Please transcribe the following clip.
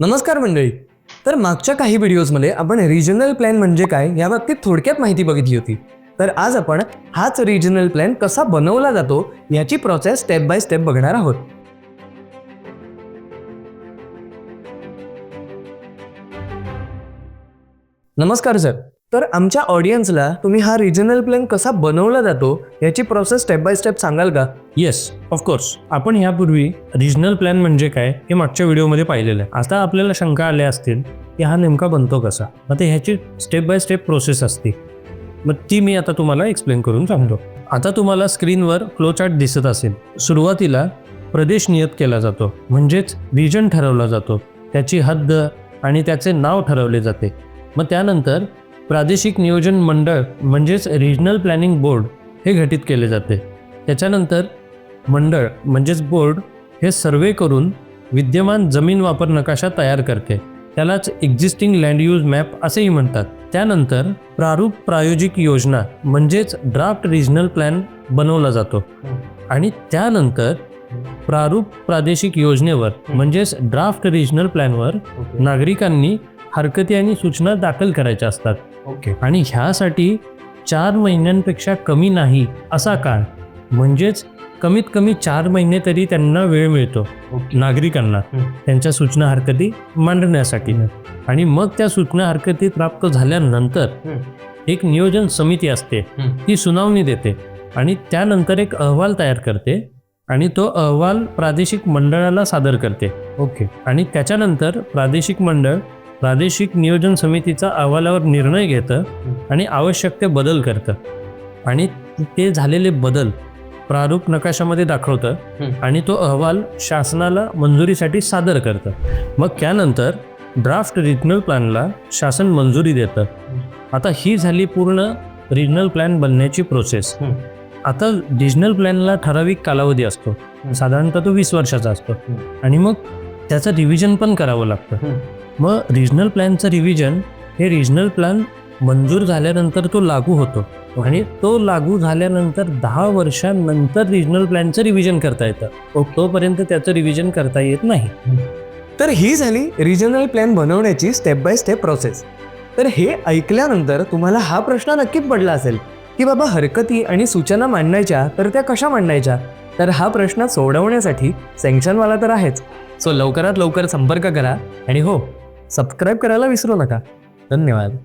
नमस्कार मंडळी. तर मागच्या काही व्हिडिओजमध्ये आपण रिजनल प्लॅन म्हणजे काय या बाबतीत थोडक्यात माहिती बघितली होती. तर आज आपण हाच रिजनल प्लॅन कसा बनवला जातो याची प्रोसेस स्टेप बाय स्टेप बघणार आहोत. नमस्कार सर. तर आमच्या ऑडियन्सला तुम्ही हा रिजनल प्लॅन कसा बनवला जातो याची प्रोसेस स्टेप बाय स्टेप सांगाल का? Yes, of course. आपण यापूर्वी रिजनल प्लॅन म्हणजे काय हे मागच्या व्हिडिओमध्ये पाहिलेलं आहे. आता आपल्याला शंका आल्या असतील की हा नेमका बनतो कसा. आता ह्याची स्टेप बाय स्टेप प्रोसेस असते, मग ती मी आता तुम्हाला एक्सप्लेन करून सांगतो. आता तुम्हाला स्क्रीनवर फ्लोचार्ट दिसत असेल. सुरुवातीला प्रदेश नियत केला जातो, म्हणजेच रिजन ठरवला जातो, त्याची हद्द आणि त्याचे नाव ठरवले जाते. मग त्यानंतर प्रादेशिक नियोजन मंडळ म्हणजेच रिजनल प्लॅनिंग बोर्ड हे घटित केले जाते. त्याच्यानंतर मंडळ म्हणजेच बोर्ड हे सर्वे करून विद्यमान जमीन वापर नकाशा तयार करते, त्यालाच एक्झिस्टिंग लँड यूज मॅप असेही म्हणतात. त्यानंतर प्रारूप प्रायोजिक योजना म्हणजेच ड्राफ्ट रिजनल प्लॅन बनवला जातो आणि त्यानंतर प्रारूप प्रादेशिक योजनेवर म्हणजेच ड्राफ्ट रिजनल प्लॅनवर नागरिकांनी हरकती आणि सूचना दाखल करायच्या असतात. आणि ह्यासाठी 4 महिन्यांपेक्षा कमी नाही असा काळ, म्हणजेच कमीत कमी 4 महिने तरी त्यांना वेळ मिळतो नागरिकांना त्यांच्या सूचना हरकती मांडण्यासाठी. आणि मग त्या सूचना हरकती प्राप्त झाल्यानंतर एक नियोजन समिती असते, ती सुनावणी देते आणि त्यानंतर एक अहवाल तयार करते आणि तो अहवाल प्रादेशिक मंडळाला सादर करते. आणि त्याच्यानंतर प्रादेशिक मंडळ प्रादेशिक नियोजन समितीचा अहवालावर निर्णय घेतं आणि आवश्यक ते बदल करतं आणि ते झालेले बदल प्रारूप नकाशामध्ये दाखवतं आणि तो अहवाल शासनाला मंजुरीसाठी सादर करतं. मग त्यानंतर ड्राफ्ट रिजनल प्लॅनला शासन मंजुरी देतं. आता ही झाली पूर्ण रिजनल प्लॅन बनण्याची प्रोसेस. आता रिजनल प्लॅनला ठराविक कालावधी असतो, साधारणतः तो 20 वर्षाचा असतो आणि मग त्याचं रिव्हिजन पण करावं लागतं. मग रिजनल प्लॅनचं रिव्हिजन हे रिजनल प्लॅन मंजूर झाल्यानंतर तो लागू होतो आणि तो लागू झाल्यानंतर 10 वर्षांनंतर रिजनल प्लॅनचं रिव्हिजन करता येतं. तोपर्यंत त्याचं रिव्हिजन करता येत नाही. तर ही झाली रिजनल प्लॅन बनवण्याची स्टेप बाय स्टेप प्रोसेस. तर हे ऐकल्यानंतर तुम्हाला हा प्रश्न नक्कीच पडला असेल की बाबा हरकती आणि सूचना मांडायच्या तर त्या कशा मांडायच्या. तर हा प्रश्न सोडवण्यासाठी सँक्शनवाला तर आहेच. सो लवकरात लवकर संपर्क करा आणि हो, सबस्क्राईब करायला विसरू नका. धन्यवाद.